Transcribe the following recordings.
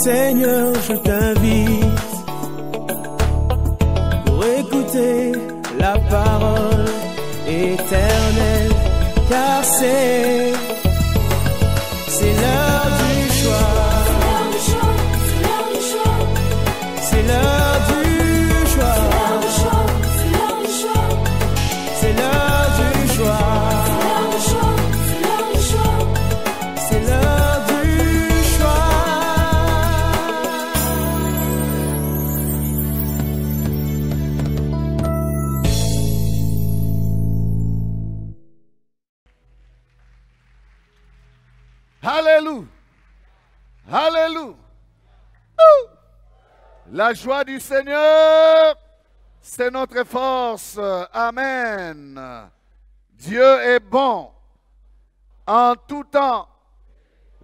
Seigneur, je t'invite pour écouter la parole éternelle, car c'est l'heure du choix. C'est l'heure du choix. C'est l'heure du choix. C'est l'heure du choix. Alléluia. Alléluia. La joie du Seigneur, c'est notre force. Amen. Dieu est bon en tout temps.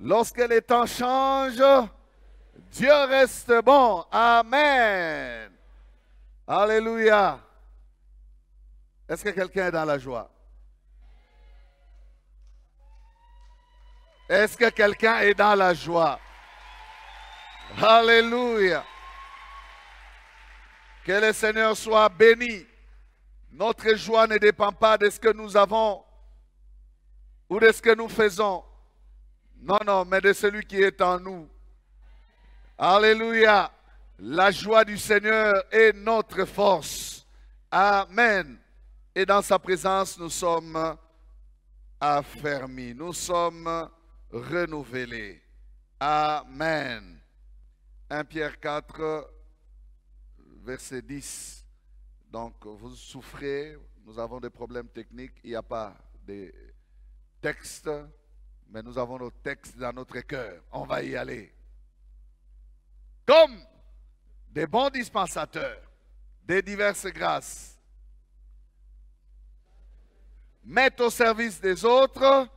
Lorsque les temps changent, Dieu reste bon. Amen. Alléluia. Est-ce que quelqu'un est dans la joie? Est-ce que quelqu'un est dans la joie? Alléluia. Que le Seigneur soit béni. Notre joie ne dépend pas de ce que nous avons ou de ce que nous faisons. Non, non, mais de celui qui est en nous. Alléluia. La joie du Seigneur est notre force. Amen. Et dans sa présence, nous sommes affermis. Nous sommes renouvelés. Amen. 1 Pierre 4, verset 10. Donc, vous souffrez, nous avons des problèmes techniques, il n'y a pas de texte, mais nous avons nos textes dans notre cœur. On va y aller. Comme des bons dispensateurs des diverses grâces, mettent au service des autres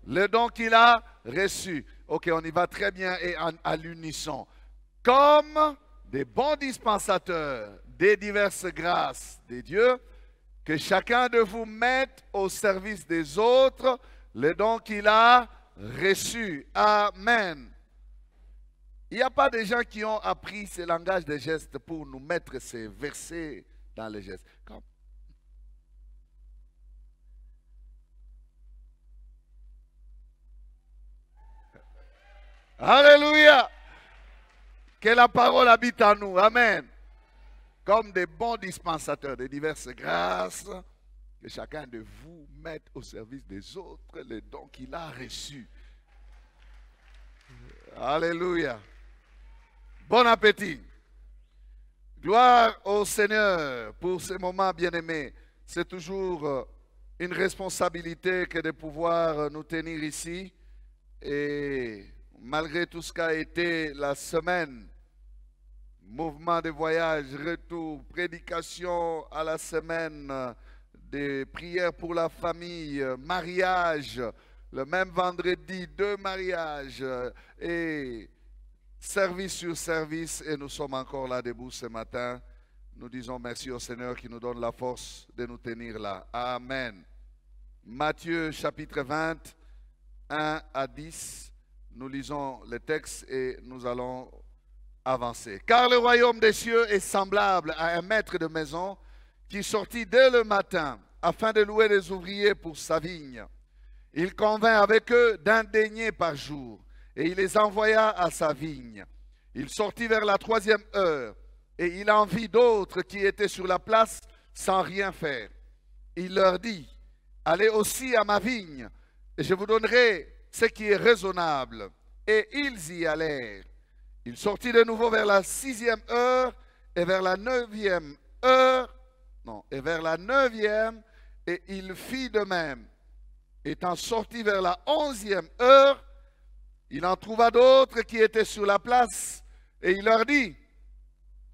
le don qu'il a reçu. Ok, on y va très bien et à l'unisson. Comme des bons dispensateurs des diverses grâces de Dieu, que chacun de vous mette au service des autres le don qu'il a reçu. Amen. Il n'y a pas de gens qui ont appris ce langage de gestes pour nous mettre ces versets dans les gestes. Comme Alléluia. Que la parole habite en nous. Amen. Comme des bons dispensateurs de diverses grâces, que chacun de vous mette au service des autres les dons qu'il a reçus. Alléluia. Bon appétit. Gloire au Seigneur pour ces moments bien-aimés. C'est toujours une responsabilité que de pouvoir nous tenir ici. Et malgré tout ce qu'a été la semaine, mouvement de voyage, retour, prédication à la semaine, des prières pour la famille, mariage, le même vendredi, 2 mariages et service sur service. Et nous sommes encore là debout ce matin. Nous disons merci au Seigneur qui nous donne la force de nous tenir là. Amen. Matthieu chapitre 20, 1 à 10. Nous lisons le texte et nous allons avancer. Car le royaume des cieux est semblable à un maître de maison qui sortit dès le matin afin de louer les ouvriers pour sa vigne. Il convint avec eux d'un denier par jour et il les envoya à sa vigne. Il sortit vers la 3e heure et il en vit d'autres qui étaient sur la place sans rien faire. Il leur dit, allez aussi à ma vigne et je vous donnerai ce qui est raisonnable. Et ils y allèrent. Il sortit de nouveau vers la 6e heure et vers la 9e heure. Non, et vers la 9e, et il fit de même. Étant sorti vers la 11e heure, il en trouva d'autres qui étaient sur la place. Et il leur dit,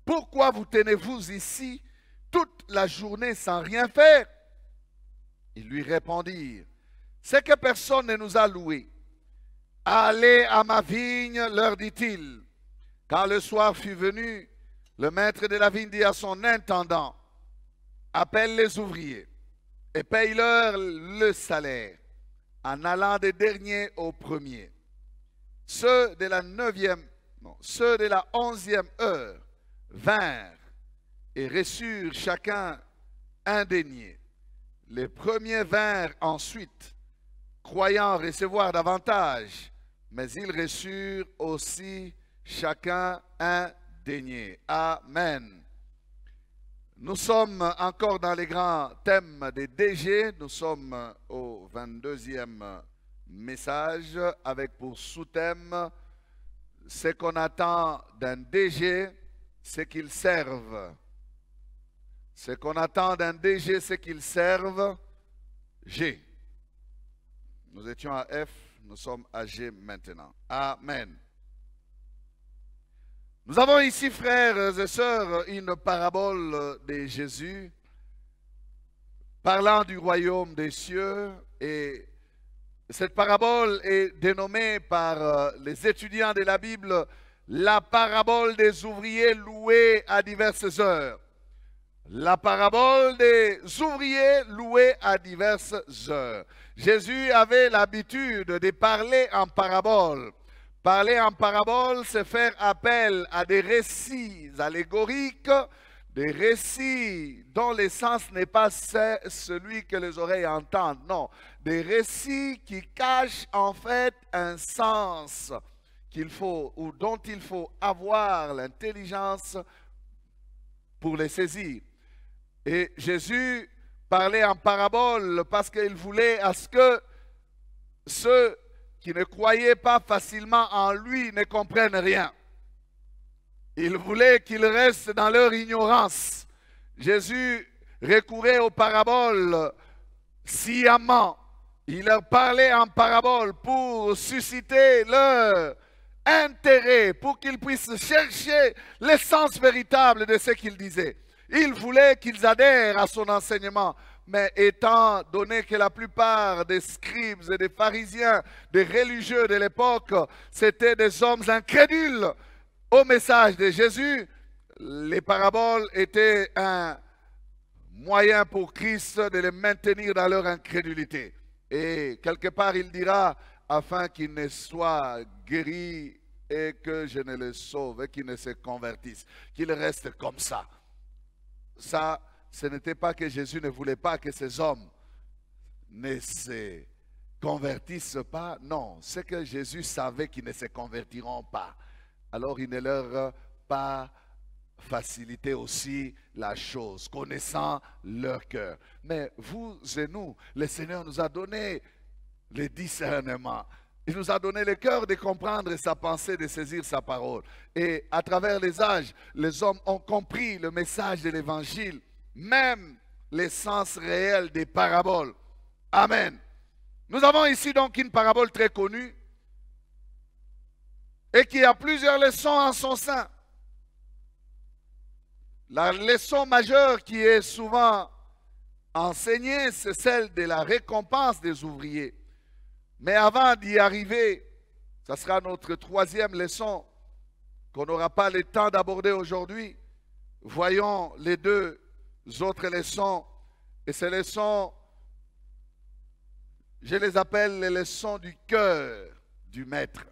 pourquoi vous tenez-vous ici toute la journée sans rien faire? Ils lui répondirent, c'est que personne ne nous a loués. Allez à ma vigne, leur dit-il. Quand le soir fut venu, le maître de la vigne dit à son intendant, appelle les ouvriers et paye-leur le salaire, en allant des derniers aux premiers. Ceux de la 9e non, ceux de la 11e heure vinrent et reçurent chacun un denier. Les premiers vinrent ensuite, croyant recevoir davantage, mais ils reçurent aussi chacun un denier. Amen. Nous sommes encore dans les grands thèmes des DG. Nous sommes au 22e message avec pour sous-thème ce qu'on attend d'un DG, c'est qu'il serve. Ce qu'on attend d'un DG, c'est qu'il serve. G. Nous étions à F, nous sommes à G maintenant. Amen. Nous avons ici, frères et sœurs, une parabole de Jésus parlant du royaume des cieux, et cette parabole est dénommée par les étudiants de la Bible la parabole des ouvriers loués à diverses heures. La parabole des ouvriers loués à diverses heures. Jésus avait l'habitude de parler en parabole. Parler en parabole, c'est faire appel à des récits allégoriques, des récits dont l'essence n'est pas celui que les oreilles entendent. Non, des récits qui cachent en fait un sens qu'il faut ou dont il faut avoir l'intelligence pour les saisir. Et Jésus parlait en parabole parce qu'il voulait à ce que ceux qui ne croyaient pas facilement en lui ne comprennent rien. Il voulait qu'ils restent dans leur ignorance. Jésus recourait aux paraboles sciemment. Il leur parlait en parabole pour susciter leur intérêt, pour qu'ils puissent chercher l'essence véritable de ce qu'il disait. Il voulait qu'ils adhèrent à son enseignement. Mais étant donné que la plupart des scribes et des pharisiens, des religieux de l'époque, c'étaient des hommes incrédules au message de Jésus, les paraboles étaient un moyen pour Christ de les maintenir dans leur incrédulité. Et quelque part, il dira, afin qu'ils ne soient guéris et que je ne les sauve et qu'ils ne se convertissent, qu'ils restent comme ça. Ça, ce n'était pas que Jésus ne voulait pas que ces hommes ne se convertissent pas. Non, c'est que Jésus savait qu'ils ne se convertiront pas. Alors il ne leur pas facilité aussi la chose, connaissant leur cœur. Mais vous et nous, le Seigneur nous a donné le discernement. Il nous a donné le cœur de comprendre sa pensée, de saisir sa parole. Et à travers les âges, les hommes ont compris le message de l'Évangile, même l'essence réelle des paraboles. Amen. Nous avons ici donc une parabole très connue et qui a plusieurs leçons en son sein. La leçon majeure qui est souvent enseignée, c'est celle de la récompense des ouvriers. Mais avant d'y arriver, ça sera notre troisième leçon qu'on n'aura pas le temps d'aborder aujourd'hui. Voyons les deux autres leçons. Et ces leçons, je les appelle les leçons du cœur du maître.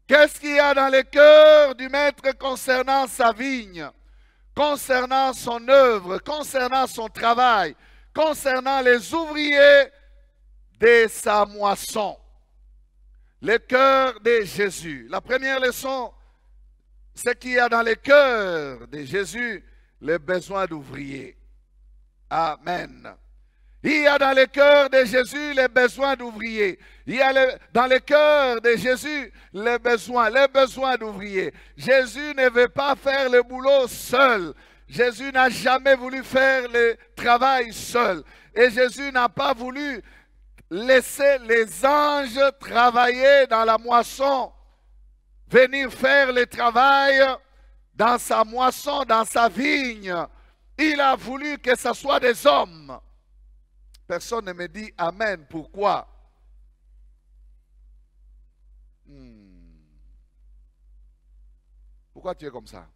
Qu'est-ce qu'il y a dans le cœur du maître concernant sa vigne, concernant son œuvre, concernant son travail, concernant les ouvriers de sa moisson? Le cœur de Jésus. La première leçon, c'est qu'il y a dans le cœur de Jésus le besoin d'ouvriers. Amen. Il y a dans le cœur de Jésus les besoins d'ouvriers. Il y a dans le cœur de Jésus les besoins d'ouvriers. Jésus ne veut pas faire le boulot seul. Jésus n'a jamais voulu faire le travail seul. Et Jésus n'a pas voulu laisser les anges travailler dans la moisson, venir faire le travail dans sa moisson, dans sa vigne. Il a voulu que ce soit des hommes. Personne ne me dit Amen. Pourquoi? Pourquoi tu es comme ça?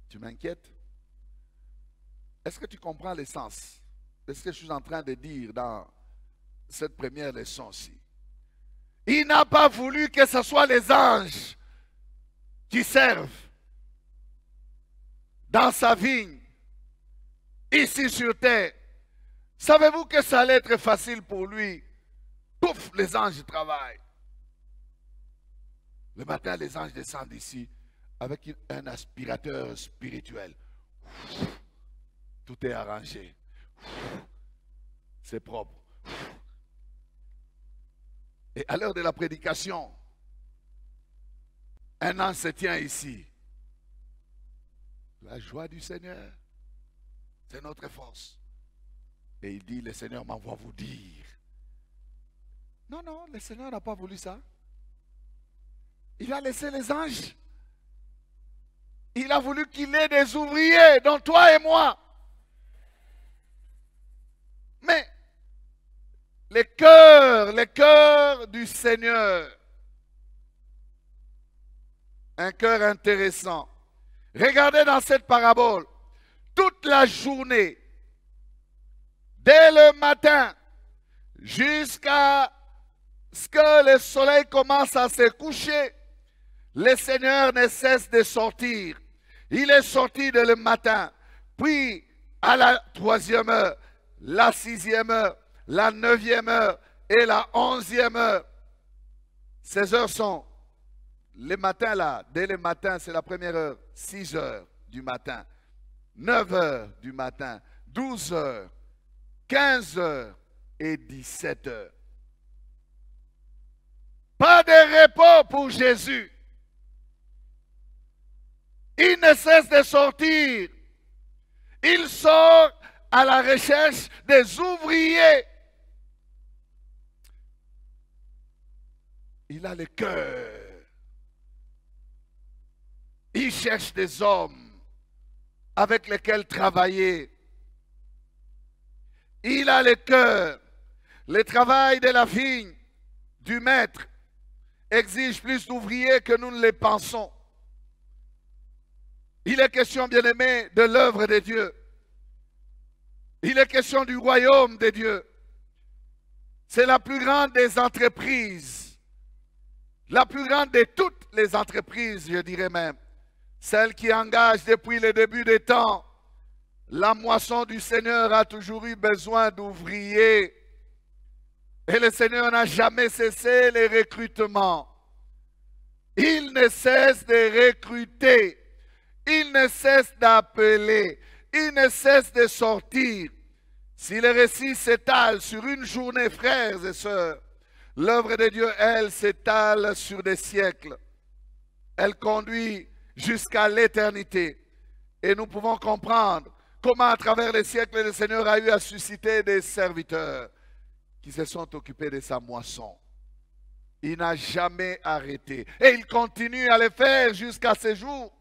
Tu m'inquiètes? Est-ce que tu comprends l'essence de ce que je suis en train de dire dans cette première leçon-ci? Il n'a pas voulu que ce soit les anges qui servent dans sa vigne, ici sur terre. Savez-vous que ça allait être facile pour lui? Pouf, les anges travaillent. Le matin, les anges descendent ici avec un aspirateur spirituel. Tout est arrangé. C'est propre. Et à l'heure de la prédication, un ange se tient ici. La joie du Seigneur, c'est notre force. Et il dit, le Seigneur m'envoie vous dire. Non, non, le Seigneur n'a pas voulu ça. Il a laissé les anges. Il a voulu qu'il ait des ouvriers, dont toi et moi. Mais les cœurs du Seigneur. Un cœur intéressant. Regardez dans cette parabole. Toute la journée, dès le matin, jusqu'à ce que le soleil commence à se coucher, le Seigneur ne cesse de sortir. Il est sorti dès le matin, puis à la 3e heure, la 6e heure, la 9e heure et la 11e heure. Ces heures sont les matins là, dès le matin, c'est la première heure, 6 heures du matin, 9 heures du matin, 12 heures, 15 heures et 17 heures. Pas de repos pour Jésus. Il ne cesse de sortir. Il sort à la recherche des ouvriers. Il a le cœur. Il cherche des hommes avec lesquels travailler. Il a le cœur. Le travail de la vigne du maître exige plus d'ouvriers que nous ne le pensons. Il est question, bien-aimé, de l'œuvre de Dieu. Il est question du royaume de Dieu. C'est la plus grande des entreprises. La plus grande de toutes les entreprises, je dirais même. Celle qui engage depuis le début des temps. La moisson du Seigneur a toujours eu besoin d'ouvriers. Et le Seigneur n'a jamais cessé les recrutements. Il ne cesse de recruter. Il ne cesse d'appeler. Il ne cesse de sortir. Si le récit s'étale sur une journée, frères et sœurs, l'œuvre de Dieu, elle, s'étale sur des siècles. Elle conduit jusqu'à l'éternité. Et nous pouvons comprendre comment à travers les siècles, le Seigneur a eu à susciter des serviteurs qui se sont occupés de sa moisson. Il n'a jamais arrêté. Et il continue à le faire jusqu'à ce jour.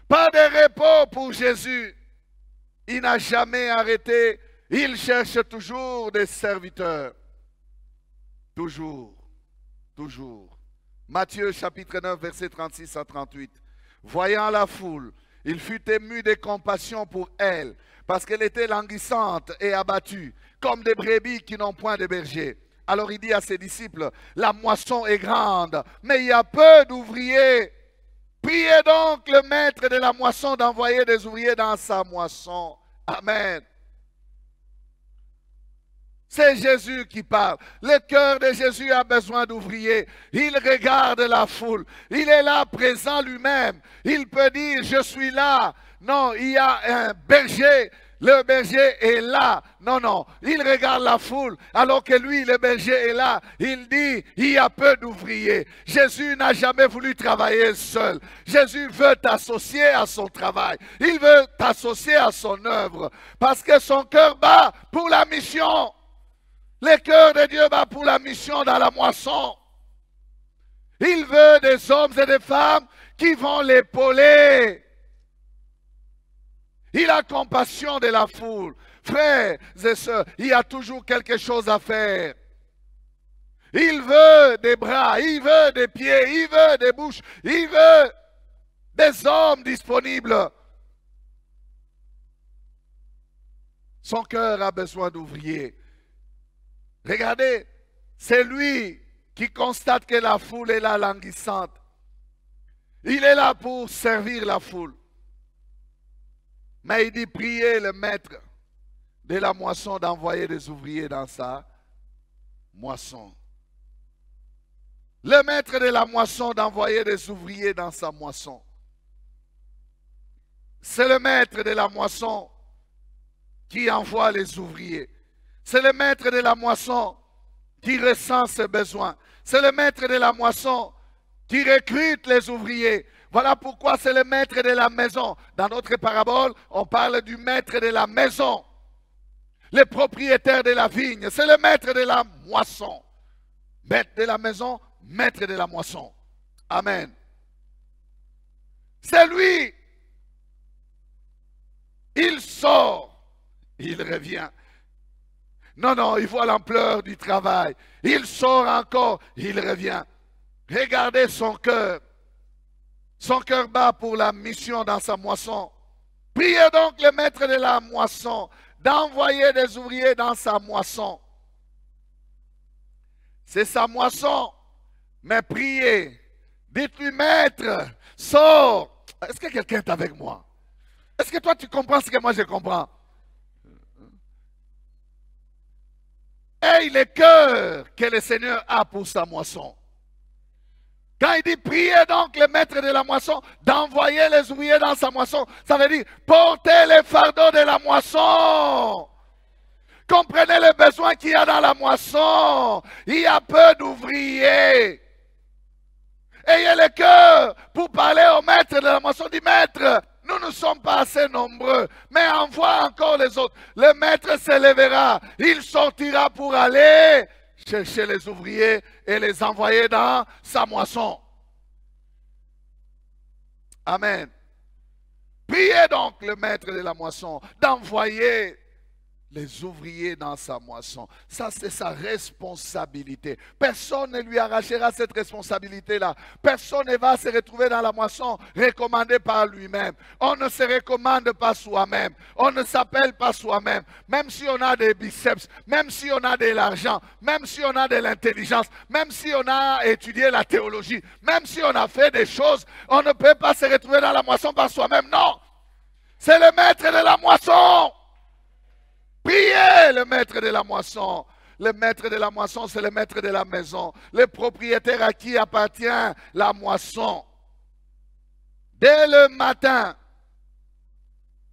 Pas de repos pour Jésus. Il n'a jamais arrêté. Il cherche toujours des serviteurs. Toujours. Toujours. Matthieu chapitre 9, verset 36 à 38. Voyant la foule, il fut ému de compassion pour elle, parce qu'elle était languissante et abattue, comme des brebis qui n'ont point de berger. Alors il dit à ses disciples, la moisson est grande, mais il y a peu d'ouvriers. Priez donc le maître de la moisson d'envoyer des ouvriers dans sa moisson. Amen. C'est Jésus qui parle. Le cœur de Jésus a besoin d'ouvriers. Il regarde la foule. Il est là présent lui-même. Il peut dire, je suis là. Non, il y a un berger. Le berger est là. Non, non. Il regarde la foule. Alors que lui, le berger est là. Il dit, il y a peu d'ouvriers. Jésus n'a jamais voulu travailler seul. Jésus veut t'associer à son travail. Il veut t'associer à son œuvre. Parce que son cœur bat pour la mission. Le cœur de Dieu bat pour la mission dans la moisson. Il veut des hommes et des femmes qui vont l'épauler. Il a compassion de la foule. Frères et sœurs, il y a toujours quelque chose à faire. Il veut des bras, il veut des pieds, il veut des bouches, il veut des hommes disponibles. Son cœur a besoin d'ouvriers. Regardez, c'est lui qui constate que la foule est là languissante. Il est là pour servir la foule. Mais il dit, priez le maître de la moisson d'envoyer des ouvriers dans sa moisson. Le maître de la moisson d'envoyer des ouvriers dans sa moisson. C'est le maître de la moisson qui envoie les ouvriers. C'est le maître de la moisson qui ressent ses besoins. C'est le maître de la moisson qui recrute les ouvriers. Voilà pourquoi c'est le maître de la maison. Dans notre parabole, on parle du maître de la maison. Le propriétaire de la vigne, c'est le maître de la moisson. Maître de la maison, maître de la moisson. Amen. C'est lui. Il sort, il revient. Non, non, il voit l'ampleur du travail. Il sort encore, il revient. Regardez son cœur. Son cœur bat pour la mission dans sa moisson. Priez donc le maître de la moisson d'envoyer des ouvriers dans sa moisson. C'est sa moisson. Mais priez. Dites-lui, maître, sors. Est-ce que quelqu'un est avec moi? Est-ce que toi tu comprends ce que moi je comprends? Et le cœur que le Seigneur a pour sa moisson. Quand il dit priez donc le maître de la moisson d'envoyer les ouvriers dans sa moisson, ça veut dire portez les fardeaux de la moisson. Comprenez les besoins qu'il y a dans la moisson. Il y a peu d'ouvriers. Ayez le cœur pour parler au maître de la moisson. Dit maître, nous ne sommes pas assez nombreux, mais envoie encore les autres. Le maître se lèvera, il sortira pour aller chercher les ouvriers et les envoyer dans sa moisson. Amen. Priez donc le maître de la moisson d'envoyer les ouvriers dans sa moisson. Ça, c'est sa responsabilité. Personne ne lui arrachera cette responsabilité-là. Personne ne va se retrouver dans la moisson recommandé par lui-même. On ne se recommande pas soi-même. On ne s'appelle pas soi-même. Même si on a des biceps, même si on a de l'argent, même si on a de l'intelligence, même si on a étudié la théologie, même si on a fait des choses, on ne peut pas se retrouver dans la moisson par soi-même. Non! C'est le maître de la moisson! Priez le maître de la moisson. Le maître de la moisson, c'est le maître de la maison. Le propriétaire à qui appartient la moisson. Dès le matin,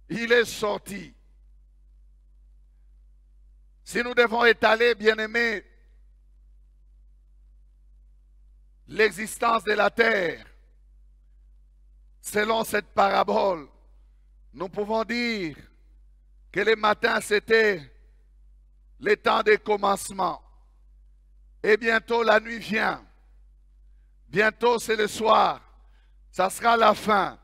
il est sorti. Si nous devons étaler, bien-aimés, l'existence de la terre, selon cette parabole, nous pouvons dire que le matin, c'était le temps de commencement. Et bientôt, la nuit vient. Bientôt, c'est le soir. Ça sera la fin.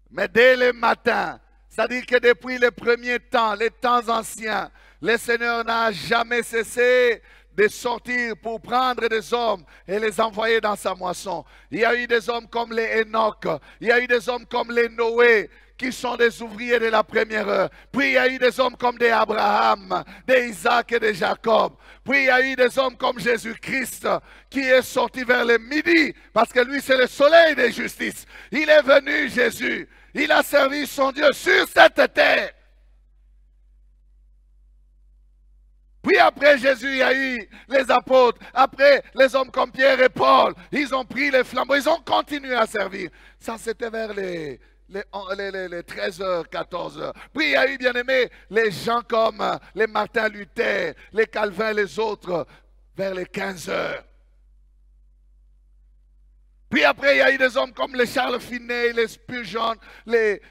Mais dès le matin, c'est-à-dire que depuis le premier temps, les temps anciens, le Seigneur n'a jamais cessé de sortir pour prendre des hommes et les envoyer dans sa moisson. Il y a eu des hommes comme les Enoch, il y a eu des hommes comme les Noé, qui sont des ouvriers de la première heure. Puis il y a eu des hommes comme des Abraham, des Isaac et des Jacob. Puis il y a eu des hommes comme Jésus-Christ qui est sorti vers le midi parce que lui c'est le soleil de justice. Il est venu Jésus. Il a servi son Dieu sur cette terre. Puis après Jésus, il y a eu les apôtres. Après, les hommes comme Pierre et Paul. Ils ont pris les flambeaux. Ils ont continué à servir. Ça, c'était vers les 13h, 14h. Puis il y a eu, bien aimé, les gens comme les Martin Luther, les Calvin, les autres, vers les 15h. Puis après, il y a eu des hommes comme les Charles Finney, les Spurgeon, les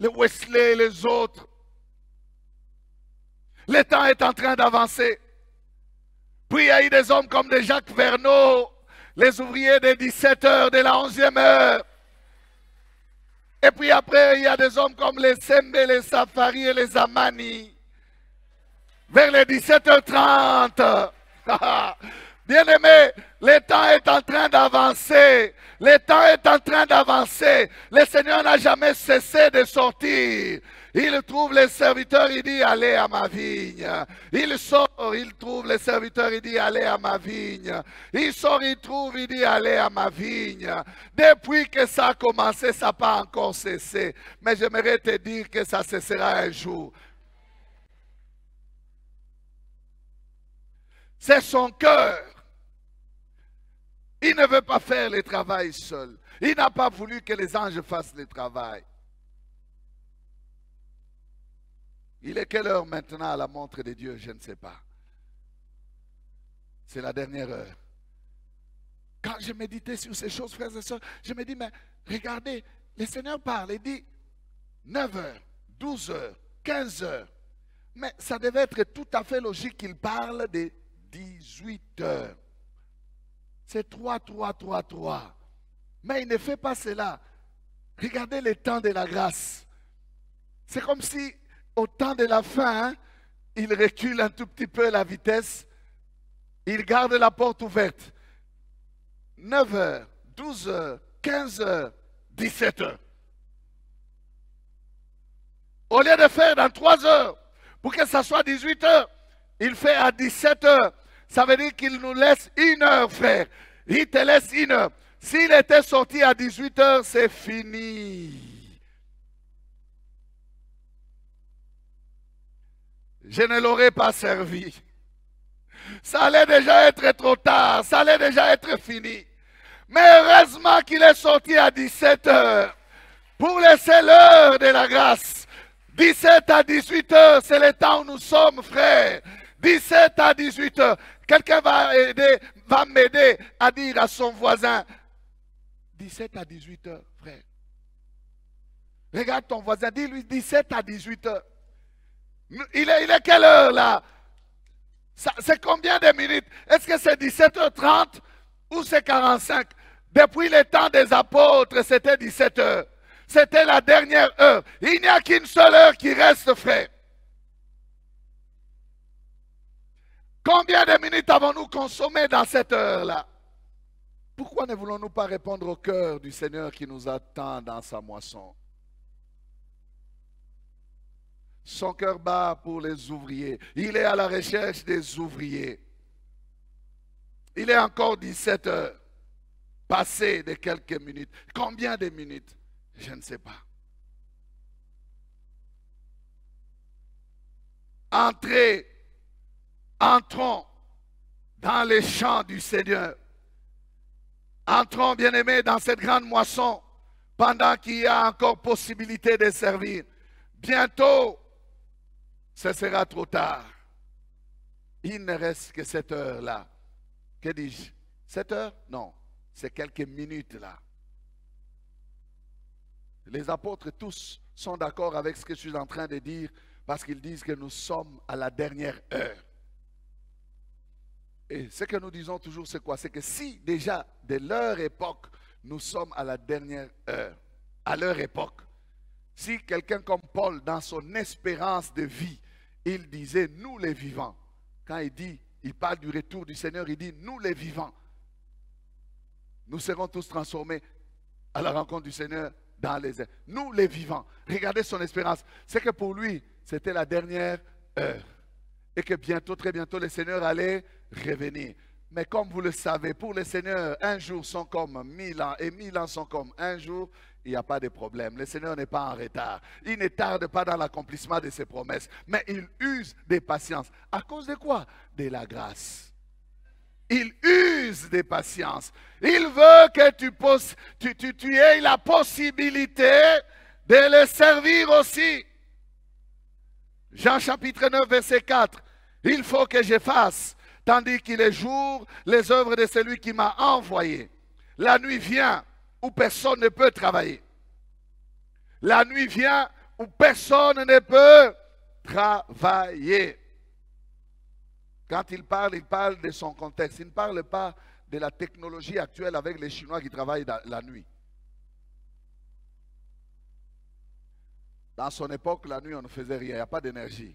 Wesley, les autres. Le temps est en train d'avancer. Puis il y a eu des hommes comme des Jacques Verneau, les ouvriers des 17h, de la 11e heure. Et puis après, il y a des hommes comme les Sembe, les Safari et les Amani. Vers les 17h30. Bien aimé, le temps est en train d'avancer. Le temps est en train d'avancer. Le Seigneur n'a jamais cessé de sortir. Il trouve les serviteurs, il dit, allez à ma vigne. Il sort, il trouve les serviteurs, il dit, allez à ma vigne. Il sort, il trouve, il dit, allez à ma vigne. Depuis que ça a commencé, ça n'a pas encore cessé. Mais j'aimerais te dire que ça cessera un jour. C'est son cœur. Il ne veut pas faire le travail seul. Il n'a pas voulu que les anges fassent le travail. Il est quelle heure maintenant à la montre de Dieu? Je ne sais pas. C'est la dernière heure. Quand je méditais sur ces choses, frères et sœurs, je me dis, mais regardez, le Seigneur parle, il dit 9 heures, 12 heures, 15 heures. Mais ça devait être tout à fait logique qu'il parle de 18 heures. C'est 3, 3, 3, 3. Mais il ne fait pas cela. Regardez le temps de la grâce. C'est comme si au temps de la fin, il recule un tout petit peu la vitesse. Il garde la porte ouverte. 9 heures, 12 heures, 15 heures, 17 heures. Au lieu de faire dans 3 heures, pour que ça soit 18 heures, il fait à 17 heures. Ça veut dire qu'il nous laisse 1 heure, frère. Il te laisse 1 heure. S'il était sorti à 18 heures, c'est fini. Je ne l'aurais pas servi. Ça allait déjà être trop tard. Ça allait déjà être fini. Mais heureusement qu'il est sorti à 17 heures. Pour laisser l'heure de la grâce. 17 à 18 heures, c'est le temps où nous sommes, frères. 17 à 18 heures. Quelqu'un va m'aider à dire à son voisin. 17 à 18 heures, frère. Regarde ton voisin, dis-lui 17 à 18 heures. Il est quelle heure là? C'est combien de minutes? Est-ce que c'est 17h30 ou c'est 45? Depuis le temps des apôtres, c'était 17 heures. C'était la dernière heure. Il n'y a qu'une seule heure qui reste, frère. Combien de minutes avons-nous consommé dans cette heure-là? Pourquoi ne voulons-nous pas répondre au cœur du Seigneur qui nous attend dans sa moisson? Son cœur bat pour les ouvriers. Il est à la recherche des ouvriers. Il est encore 17 heures. Passé de quelques minutes. Combien de minutes? Je ne sais pas. Entrons dans les champs du Seigneur. Entrons, bien-aimés, dans cette grande moisson pendant qu'il y a encore possibilité de servir. Bientôt, ce sera trop tard. Il ne reste que cette heure-là. Que dis-je? 7 heures? Non, c'est quelques minutes là. Les apôtres tous sont d'accord avec ce que je suis en train de dire parce qu'ils disent que nous sommes à la dernière heure. Et ce que nous disons toujours, c'est quoi? C'est que si déjà, de leur époque, nous sommes à la dernière heure, à leur époque, si quelqu'un comme Paul, dans son espérance de vie, il disait, nous les vivants, quand il parle du retour du Seigneur, il dit, nous les vivants, nous serons tous transformés à la rencontre du Seigneur dans les airs. Nous les vivants, regardez son espérance, c'est que pour lui, c'était la dernière heure. Et que bientôt, très bientôt, le Seigneur allait revenir. Mais comme vous le savez, pour le Seigneur, un jour sont comme 1000 ans et 1000 ans sont comme un jour. Il n'y a pas de problème. Le Seigneur n'est pas en retard. Il ne tarde pas dans l'accomplissement de ses promesses. Mais il use de patience. À cause de quoi? De la grâce. Il use de patience. Il veut que tu aies la possibilité de le servir aussi. Jean chapitre 9, verset 4. Il faut que je fasse, tandis qu'il est jour, les œuvres de celui qui m'a envoyé. La nuit vient où personne ne peut travailler. La nuit vient où personne ne peut travailler. Quand il parle de son contexte. Il ne parle pas de la technologie actuelle avec les Chinois qui travaillent la nuit. Dans son époque, la nuit, on ne faisait rien. Il n'y a pas d'énergie.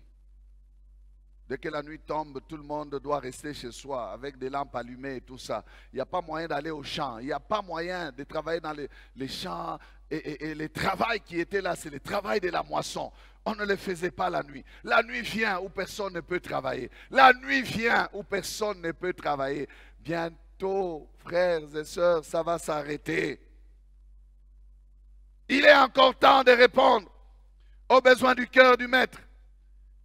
Dès que la nuit tombe, tout le monde doit rester chez soi avec des lampes allumées et tout ça. Il n'y a pas moyen d'aller au champ. Il n'y a pas moyen de travailler dans les champs. Et le travail qui était là, c'est le travail de la moisson. On ne le faisait pas la nuit. La nuit vient où personne ne peut travailler. La nuit vient où personne ne peut travailler. Bientôt, frères et sœurs, ça va s'arrêter. Il est encore temps de répondre aux besoins du cœur du maître.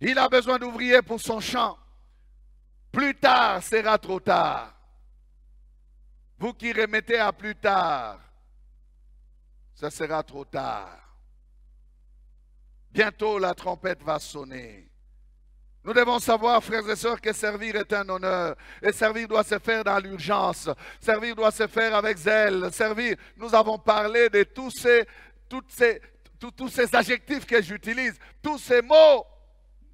Il a besoin d'ouvriers pour son champ. Plus tard sera trop tard. Vous qui remettez à plus tard, ça sera trop tard. Bientôt la trompette va sonner. Nous devons savoir, frères et sœurs, que servir est un honneur. Et servir doit se faire dans l'urgence. Servir doit se faire avec zèle. Servir, nous avons parlé de tous ces adjectifs que j'utilise, tous ces mots.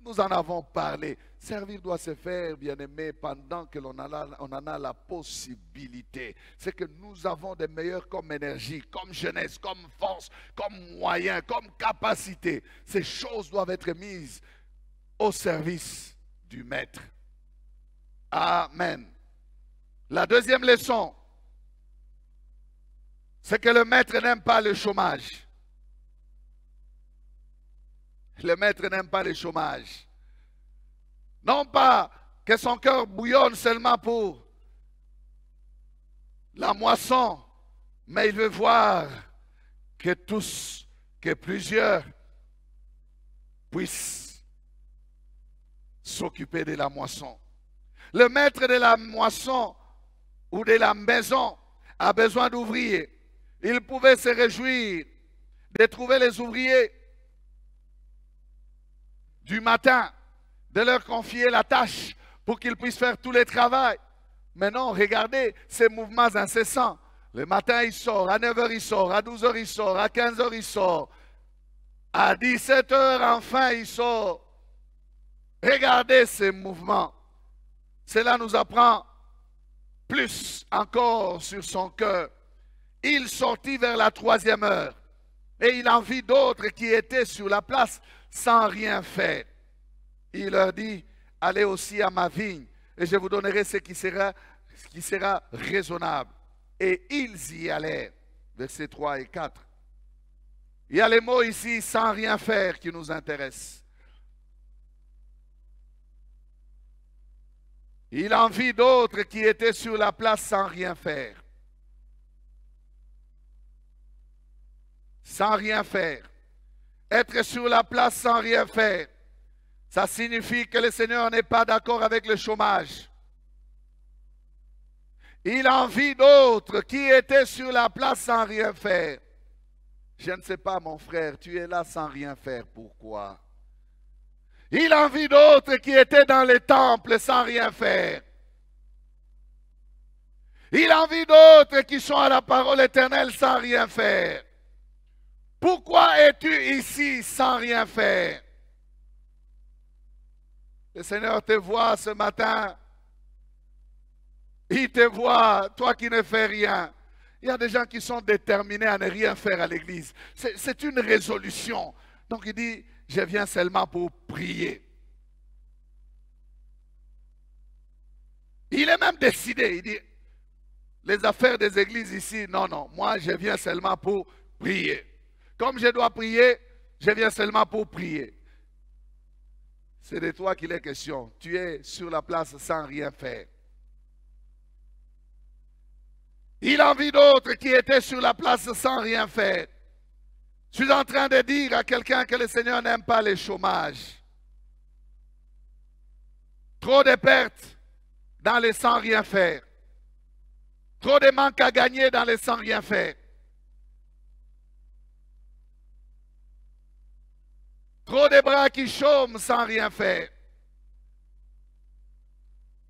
Nous en avons parlé. Servir doit se faire, bien-aimé, pendant que l'on en a la possibilité. C'est que nous avons des meilleurs comme énergie, comme jeunesse, comme force, comme moyen, comme capacité. Ces choses doivent être mises au service du Maître. Amen. La deuxième leçon, c'est que le Maître n'aime pas le chômage. Le Maître n'aime pas le chômage. Non pas que son cœur bouillonne seulement pour la moisson, mais il veut voir que tous, que plusieurs puissent s'occuper de la moisson. Le maître de la moisson ou de la maison a besoin d'ouvriers. Il pouvait se réjouir de trouver les ouvriers du matin, de leur confier la tâche pour qu'ils puissent faire tout le travail. Mais non, regardez ces mouvements incessants. Le matin, il sort, à 9h, il sort, à 12h, il sort, à 15h, il sort. À 17h, enfin, il sort. Regardez ces mouvements. Cela nous apprend plus encore sur son cœur. Il sortit vers la 3e heure et il en vit d'autres qui étaient sur la place sans rien faire. Il leur dit, allez aussi à ma vigne et je vous donnerai ce qui sera raisonnable. Et ils y allèrent. Versets 3 et 4. Il y a les mots ici, sans rien faire, qui nous intéressent. Il en vit d'autres qui étaient sur la place sans rien faire. Sans rien faire. Être sur la place sans rien faire, ça signifie que le Seigneur n'est pas d'accord avec le chômage. Il en vit d'autres qui étaient sur la place sans rien faire. Je ne sais pas, mon frère, tu es là sans rien faire. Pourquoi? Il en vit d'autres qui étaient dans les temples sans rien faire. Il en vit d'autres qui sont à la parole éternelle sans rien faire. Pourquoi es-tu ici sans rien faire? Le Seigneur te voit ce matin. Il te voit, toi qui ne fais rien. Il y a des gens qui sont déterminés à ne rien faire à l'église. C'est une résolution. Donc il dit, je viens seulement pour prier. Il est même décidé. Il dit, les affaires des églises ici, non, non, moi je viens seulement pour prier. Comme je dois prier, je viens seulement pour prier. C'est de toi qu'il est question. Tu es sur la place sans rien faire. Il en vit d'autres qui étaient sur la place sans rien faire. Je suis en train de dire à quelqu'un que le Seigneur n'aime pas le chômage. Trop de pertes dans les sans rien faire. Trop de manques à gagner dans les sans rien faire. Trop de bras qui chôment sans rien faire.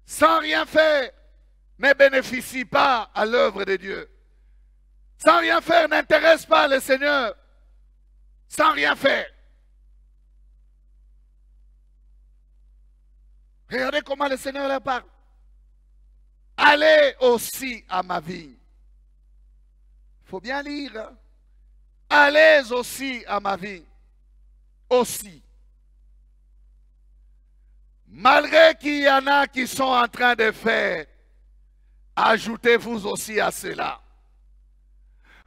Sans rien faire ne bénéficie pas à l'œuvre de Dieu. Sans rien faire n'intéresse pas le Seigneur. Sans rien faire. Regardez comment le Seigneur leur parle. Allez aussi à ma vigne. Il faut bien lire. Hein? Allez aussi à ma vigne. Aussi. Malgré qu'il y en a qui sont en train de faire, ajoutez-vous aussi à cela.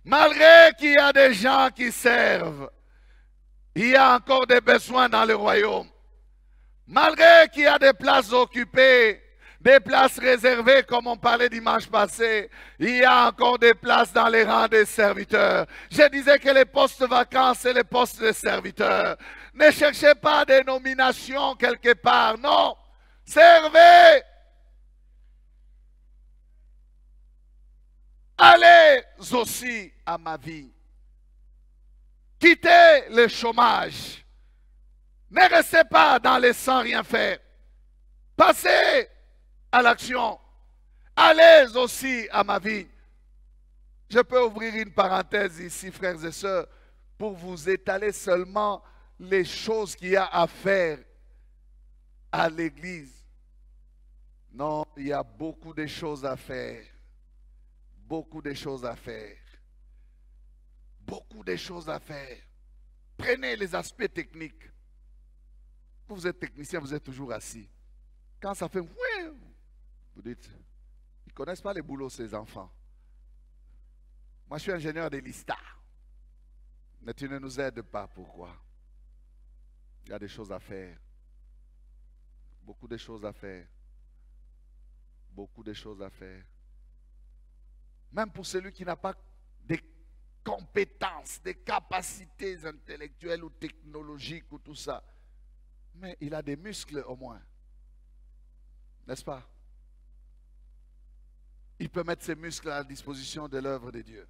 Malgré qu'il y a des gens qui servent, il y a encore des besoins dans le royaume. Malgré qu'il y a des places occupées, des places réservées comme on parlait dimanche passé, il y a encore des places dans les rangs des serviteurs. Je disais que les postes vacants, c'est les postes de serviteurs. Ne cherchez pas des nominations quelque part, non. Servez. Allez aussi à ma vie. Quittez le chômage. Ne restez pas dans les sans rien faire. Passez à l'action. Allez aussi à ma vie. Je peux ouvrir une parenthèse ici, frères et sœurs, pour vous étaler seulement les choses qu'il y a à faire à l'église. Non, il y a beaucoup de choses à faire. Beaucoup de choses à faire. Beaucoup de choses à faire. Prenez les aspects techniques. Vous êtes technicien, vous êtes toujours assis. Quand ça fait oui, vous dites, ils ne connaissent pas les boulots, ces enfants. Moi, je suis ingénieur de l'ISTA. Mais tu ne nous aides pas. Pourquoi? Il y a des choses à faire. Beaucoup de choses à faire. Beaucoup de choses à faire. Même pour celui qui n'a pas de compétences, de capacités intellectuelles ou technologiques ou tout ça. Mais il a des muscles au moins. N'est-ce pas? Il peut mettre ses muscles à la disposition de l'œuvre de Dieu.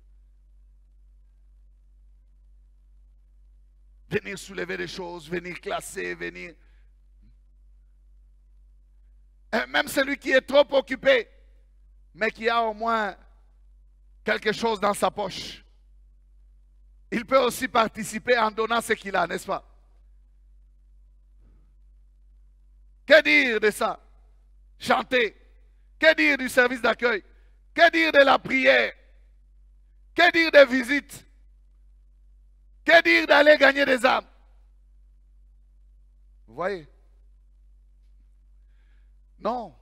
Venir soulever des choses, venir classer, venir... Et même celui qui est trop occupé, mais qui a au moins quelque chose dans sa poche. Il peut aussi participer en donnant ce qu'il a, n'est-ce pas? Que dire de ça? Chanter. Que dire du service d'accueil? Que dire de la prière? Que dire des visites? Que dire d'aller gagner des âmes? Vous voyez? Non.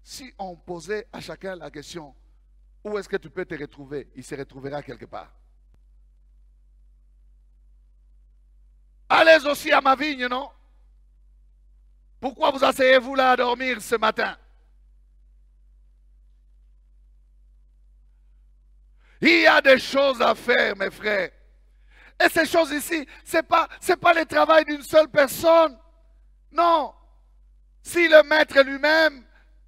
Si on posait à chacun la question, où est-ce que tu peux te retrouver? Il se retrouvera quelque part. Allez aussi à ma vigne, non? Pourquoi vous asseyez-vous là à dormir ce matin? Il y a des choses à faire, mes frères. Et ces choses ici, ce n'est pas le travail d'une seule personne. Non. Si le maître lui-même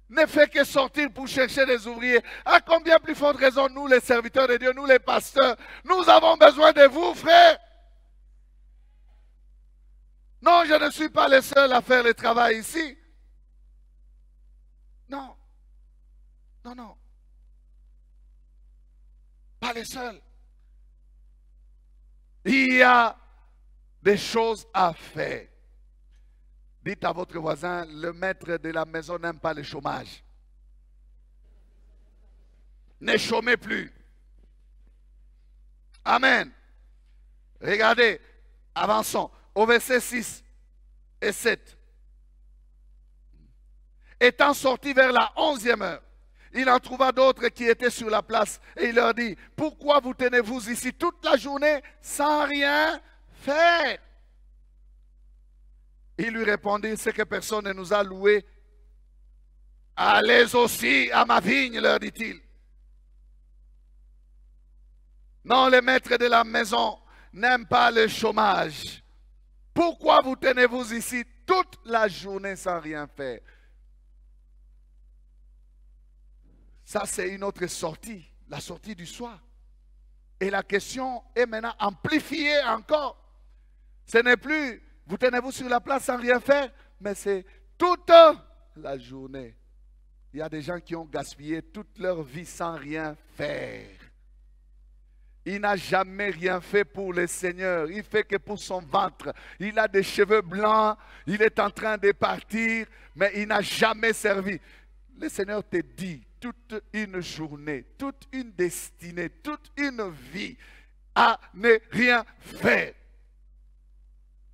ne fait que sortir pour chercher des ouvriers, à combien plus forte raison, nous les serviteurs de Dieu, nous les pasteurs, nous avons besoin de vous, frères. Non, je ne suis pas le seul à faire le travail ici. Non. Non, non. Pas les seuls. Il y a des choses à faire. Dites à votre voisin, le maître de la maison n'aime pas le chômage. Ne chômez plus. Amen. Regardez, avançons. Au verset 6 et 7. Étant sorti vers la 11e heure, il en trouva d'autres qui étaient sur la place et il leur dit, pourquoi vous tenez-vous ici toute la journée sans rien faire? Il lui répondit, c'est que personne ne nous a loués. Allez aussi à ma vigne, leur dit-il. Non, le maître de la maison n'aime pas le chômage. Pourquoi vous tenez-vous ici toute la journée sans rien faire? Ça, c'est une autre sortie, la sortie du soir. Et la question est maintenant amplifiée encore. Ce n'est plus, vous tenez-vous sur la place sans rien faire, mais c'est toute la journée. Il y a des gens qui ont gaspillé toute leur vie sans rien faire. Il n'a jamais rien fait pour le Seigneur. Il fait que pour son ventre. Il a des cheveux blancs. Il est en train de partir. Mais il n'a jamais servi. Le Seigneur te dit toute une journée, toute une destinée, toute une vie à ne rien faire.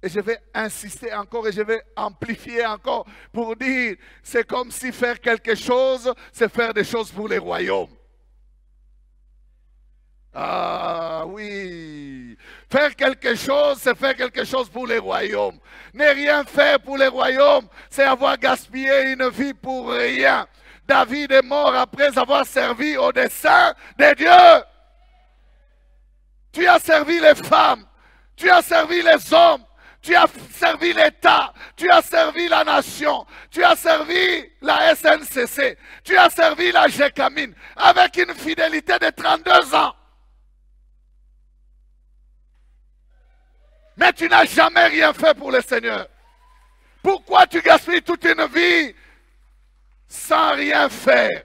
Et je vais insister encore et je vais amplifier encore pour dire, c'est comme si faire quelque chose, c'est faire des choses pour les royaumes. Ah oui, faire quelque chose, c'est faire quelque chose pour les royaumes. Ne rien faire pour les royaumes, c'est avoir gaspillé une vie pour rien. David est mort après avoir servi au dessein de Dieu. Tu as servi les femmes, tu as servi les hommes, tu as servi l'État, tu as servi la nation, tu as servi la SNCC, tu as servi la GECAMINE avec une fidélité de 32 ans. Mais tu n'as jamais rien fait pour le Seigneur. Pourquoi tu gaspilles toute une vie sans rien faire?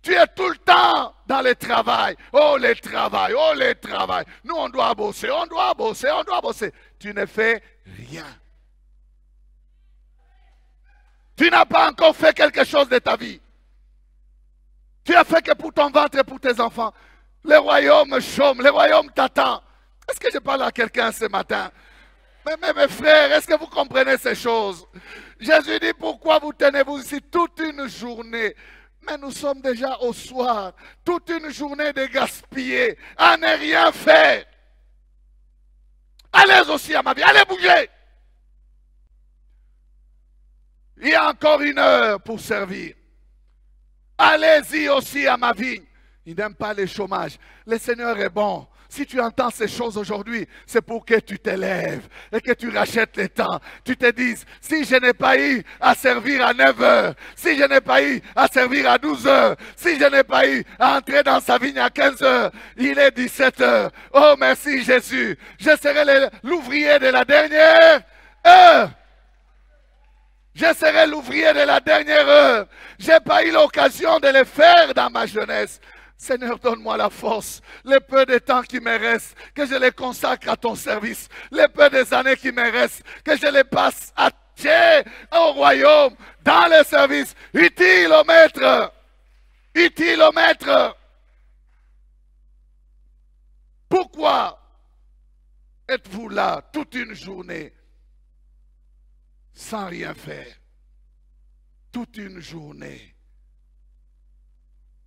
Tu es tout le temps dans le travail. Oh, le travail, oh, le travail. Nous, on doit bosser, on doit bosser, on doit bosser. Tu ne fais rien. Tu n'as pas encore fait quelque chose de ta vie. Tu as fait que pour ton ventre et pour tes enfants. Le royaume chôme, le royaume t'attend. Est-ce que je parle à quelqu'un ce matin? Mais mes frères, est-ce que vous comprenez ces choses? Jésus dit, pourquoi vous tenez-vous ici toute une journée? Mais nous sommes déjà au soir. Toute une journée de gaspiller, à ne rien faire. Allez aussi à ma vie, allez bouger. Il y a encore une heure pour servir. Allez-y aussi à ma vigne. Il n'aime pas le chômage. Le Seigneur est bon. Si tu entends ces choses aujourd'hui, c'est pour que tu t'élèves et que tu rachètes le temps. Tu te dises, si je n'ai pas eu à servir à 9 heures, si je n'ai pas eu à servir à 12 heures, si je n'ai pas eu à entrer dans sa vigne à 15 heures, il est 17 heures. Oh merci Jésus, je serai l'ouvrier de la dernière heure. Je serai l'ouvrier de la dernière heure. Je n'ai pas eu l'occasion de le faire dans ma jeunesse. Seigneur, donne-moi la force, le peu de temps qui me reste, que je les consacre à ton service, le peu des années qui me restent, que je les passe à Dieu, au royaume, dans le service, utile au maître, utile au maître. Pourquoi êtes-vous là toute une journée sans rien faire? Toute une journée.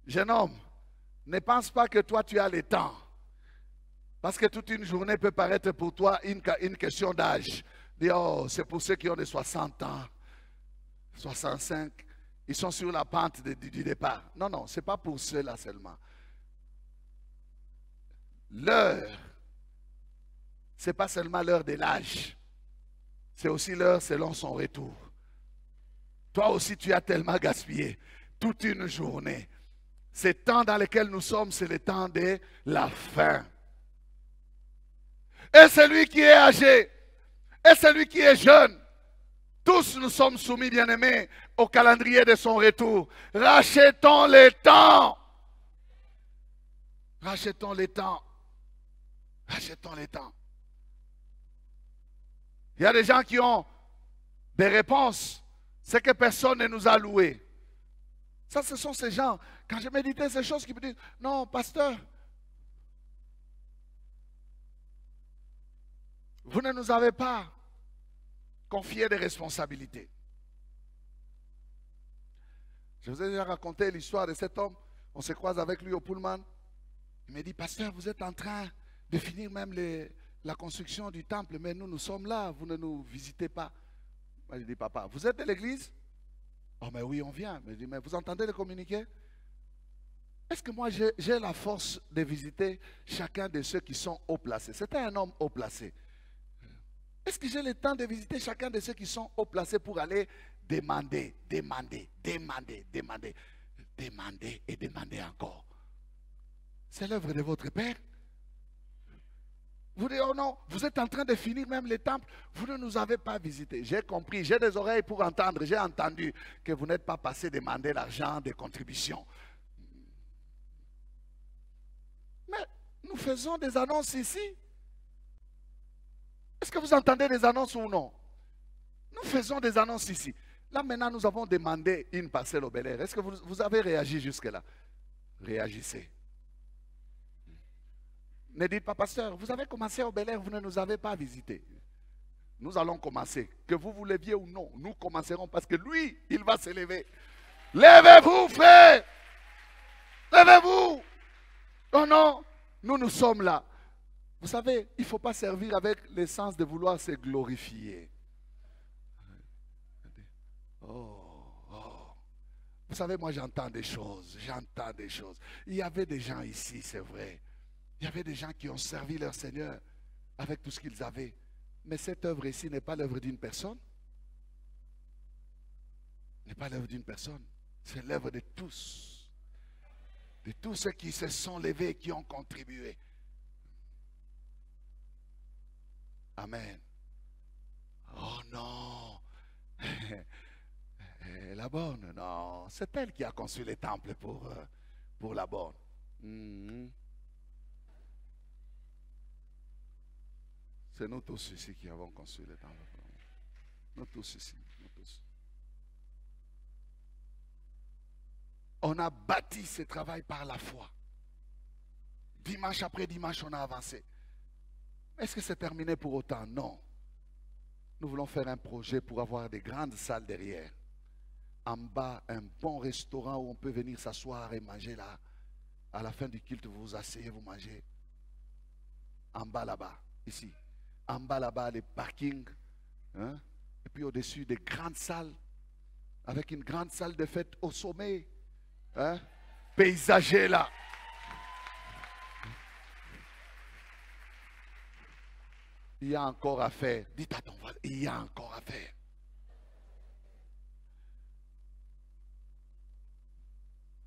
Jeune homme, ne pense pas que toi tu as le temps. Parce que toute une journée peut paraître pour toi une question d'âge. Dis, oh, c'est pour ceux qui ont des 60 ans, 65, ils sont sur la pente du départ. Non, non, ce n'est pas pour ceux-là seulement. L'heure, ce n'est pas seulement l'heure de l'âge. C'est aussi l'heure selon son retour. Toi aussi, tu as tellement gaspillé toute une journée. Ce temps dans lequel nous sommes, c'est le temps de la fin. Et celui qui est âgé, et celui qui est jeune, tous nous sommes soumis, bien-aimés, au calendrier de son retour. Rachetons le temps. Rachetons le temps. Rachetons le temps. Il y a des gens qui ont des réponses, c'est que personne ne nous a loués. Ça, ce sont ces gens, quand je méditais ces choses, qui me disent, non, pasteur, vous ne nous avez pas confié des responsabilités. Je vous ai déjà raconté l'histoire de cet homme, on se croise avec lui au Pullman. Il me dit, pasteur, vous êtes en train de finir même la construction du temple, mais nous sommes là, vous ne nous visitez pas. Moi, je dis, papa, vous êtes de l'église? Oh, mais oui, on vient. Mais je dis, mais vous entendez le communiqué? Est-ce que moi, j'ai la force de visiter chacun de ceux qui sont haut placés? C'était un homme haut placé. Est-ce que j'ai le temps de visiter chacun de ceux qui sont haut placés pour aller demander, demander, demander, demander, demander et demander encore? C'est l'œuvre de votre Père. Vous dites, oh non, vous êtes en train de finir même les temples, vous ne nous avez pas visités. J'ai compris, j'ai des oreilles pour entendre, j'ai entendu que vous n'êtes pas passé demander l'argent des contributions. Mais nous faisons des annonces ici. Est-ce que vous entendez des annonces ou non? Nous faisons des annonces ici. Là maintenant, nous avons demandé une parcelle au Bel-Air. Est-ce que vous avez réagi jusque-là? Réagissez. Ne dites pas, pasteur, vous avez commencé au Bel-Air, vous ne nous avez pas visités. Nous allons commencer. Que vous vous leviez ou non, nous commencerons parce que lui, il va se lever. Levez-vous, frère. Levez-vous. Oh non, nous sommes là. Vous savez, il ne faut pas servir avec l'essence de vouloir se glorifier. Oh. Vous savez, moi j'entends des choses. Il y avait des gens ici, c'est vrai. Il y avait des gens qui ont servi leur Seigneur avec tout ce qu'ils avaient. Mais cette œuvre ici n'est pas l'œuvre d'une personne. N'est pas l'œuvre d'une personne. C'est l'œuvre de tous. De tous ceux qui se sont levés et qui ont contribué. Amen. Oh non. La bonne, non. C'est elle qui a construit les temples pour la bonne. C'est nous tous ici qui avons construit les temples. Nous tous ici. Nous tous. On a bâti ce travail par la foi. Dimanche après dimanche, on a avancé. Est-ce que c'est terminé pour autant? Non. Nous voulons faire un projet pour avoir des grandes salles derrière. En bas, un bon restaurant où on peut venir s'asseoir et manger là. À la fin du culte, vous vous asseyez, vous mangez. En bas là-bas, ici. En bas là-bas, les parkings. Hein? Et puis au-dessus, des grandes salles. Avec une grande salle de fête au sommet. Hein? Paysagée là. Il y a encore à faire. Dites à ton voisin, il y a encore à faire.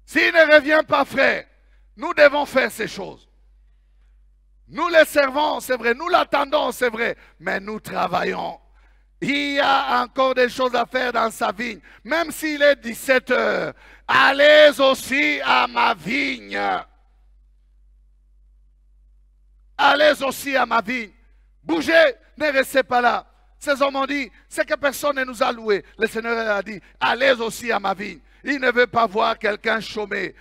S'il ne revient pas, frère, nous devons faire ces choses. Nous les servons, c'est vrai. Nous l'attendons, c'est vrai. Mais nous travaillons. Il y a encore des choses à faire dans sa vigne. Même s'il est 17 heures, allez aussi à ma vigne. Allez aussi à ma vigne. Bougez, ne restez pas là. Ces hommes ont dit, c'est que personne ne nous a loué. Le Seigneur a dit, allez aussi à ma vigne. Il ne veut pas voir quelqu'un chômer.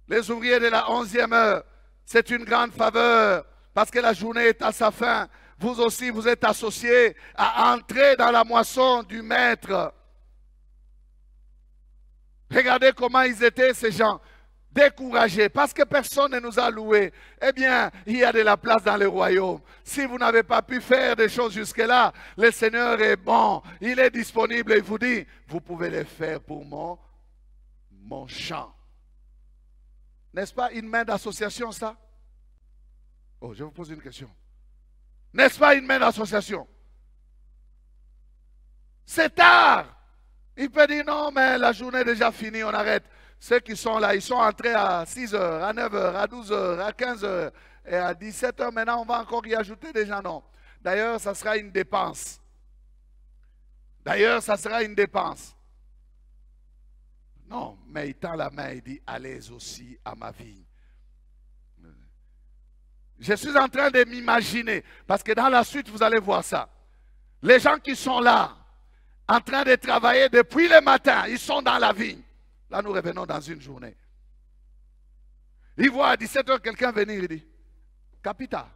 Les ouvriers de la 11e heure, c'est une grande faveur parce que la journée est à sa fin. Vous aussi, vous êtes associés à entrer dans la moisson du maître. Regardez comment ils étaient, ces gens. Découragés parce que personne ne nous a loués. Eh bien, il y a de la place dans le royaume. Si vous n'avez pas pu faire des choses jusque-là, le Seigneur est bon. Il est disponible et il vous dit, vous pouvez les faire pour mon champ. N'est-ce pas une main d'association, ça? Oh, je vous pose une question. N'est-ce pas une main d'association? C'est tard. Il peut dire non, mais la journée est déjà finie, on arrête. Ceux qui sont là, ils sont entrés à 6 heures, à 9 heures, à 12 heures, à 15 heures et à 17 heures. Maintenant, on va encore y ajouter des gens. Non. D'ailleurs, ça sera une dépense. D'ailleurs, ça sera une dépense. Non, mais il tend la main et dit, allez aussi à ma vigne. Je suis en train de m'imaginer, parce que dans la suite, vous allez voir ça. Les gens qui sont là, en train de travailler depuis le matin, ils sont dans la vigne. Là, nous revenons dans une journée. Il voit à 17 h quelqu'un venir, il dit, Capita,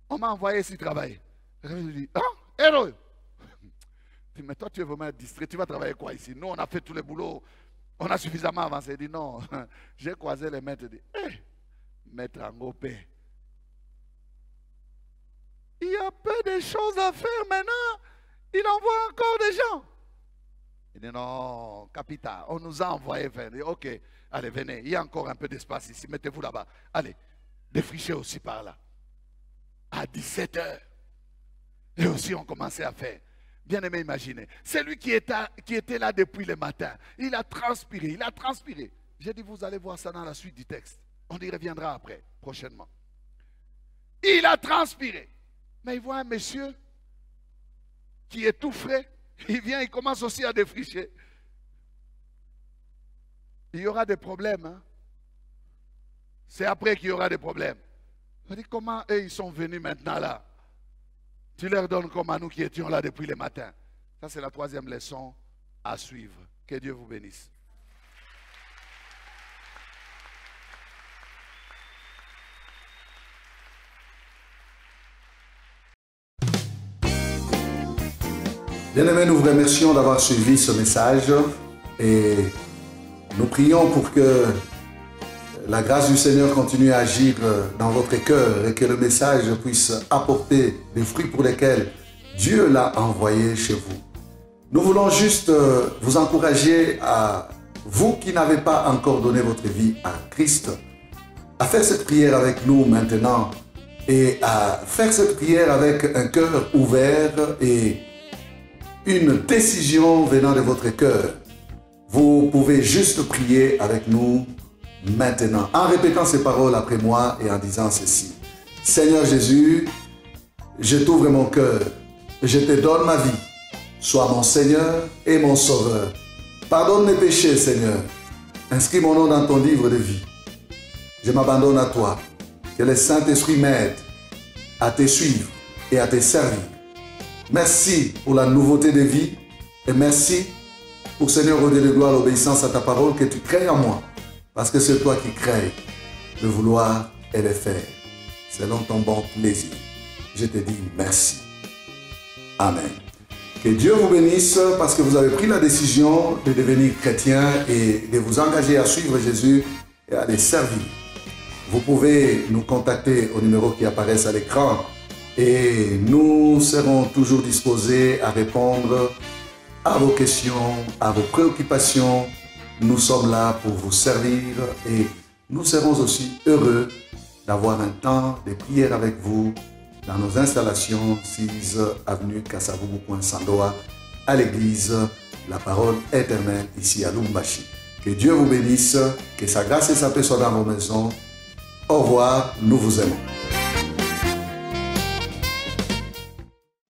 on m'a envoyé ici travailler. Il dit, ah, héros. Mais toi, tu es vraiment distrait, tu vas travailler quoi ici? Nous, on a fait tous les boulots, on a suffisamment avancé. Il dit, non, j'ai croisé les maîtres, il dit, maître Angopé. Il y a peu de choses à faire maintenant, il envoie encore des gens. Il dit non, Capita, on nous a envoyé faire. Il dit, ok, allez, venez, il y a encore un peu d'espace ici, mettez-vous là-bas. Allez, défrichez aussi par là. À 17 h. Et aussi, on commençait à faire. Bien aimé, imaginez. C'est lui qui était là depuis le matin. Il a transpiré, il a transpiré. J'ai dit, vous allez voir ça dans la suite du texte. On y reviendra après, prochainement. Il a transpiré. Mais il voit un monsieur qui est tout frais. Il vient, il commence aussi à défricher. Il y aura des problèmes. Hein? C'est après qu'il y aura des problèmes. Je dis, comment eux, ils sont venus maintenant là? Tu leur donnes comme à nous qui étions là depuis le matin. Ça, c'est la 3e leçon à suivre. Que Dieu vous bénisse. Bien-aimés, nous vous remercions d'avoir suivi ce message et nous prions pour que la grâce du Seigneur continue à agir dans votre cœur et que le message puisse apporter des fruits pour lesquels Dieu l'a envoyé chez vous. Nous voulons juste vous encourager à vous qui n'avez pas encore donné votre vie à Christ, à faire cette prière avec nous maintenant et à faire cette prière avec un cœur ouvert et une décision venant de votre cœur. Vous pouvez juste prier avec nous maintenant en répétant ces paroles après moi et en disant ceci. Seigneur Jésus, je t'ouvre mon cœur, je te donne ma vie. Sois mon Seigneur et mon Sauveur. Pardonne mes péchés, Seigneur. Inscris mon nom dans ton livre de vie. Je m'abandonne à toi. Que le Saint-Esprit m'aide à te suivre et à te servir. Merci pour la nouveauté de vie et merci pour, Seigneur, au Dieu de gloire, l'obéissance à ta parole que tu crées en moi. Parce que c'est toi qui crées le vouloir et le faire. Selon ton bon plaisir. Je te dis merci. Amen. Que Dieu vous bénisse parce que vous avez pris la décision de devenir chrétien et de vous engager à suivre Jésus et à les servir. Vous pouvez nous contacter au numéro qui apparaît à l'écran et nous serons toujours disposés à répondre à vos questions, à vos préoccupations. Nous sommes là pour vous servir et nous serons aussi heureux d'avoir un temps de prière avec vous dans nos installations 6 avenue Kasavubu, Sandoa, à l'église La Parole Éternelle, ici à Lumbashi. Que Dieu vous bénisse, que sa grâce et sa paix soient dans vos maisons. Au revoir, nous vous aimons.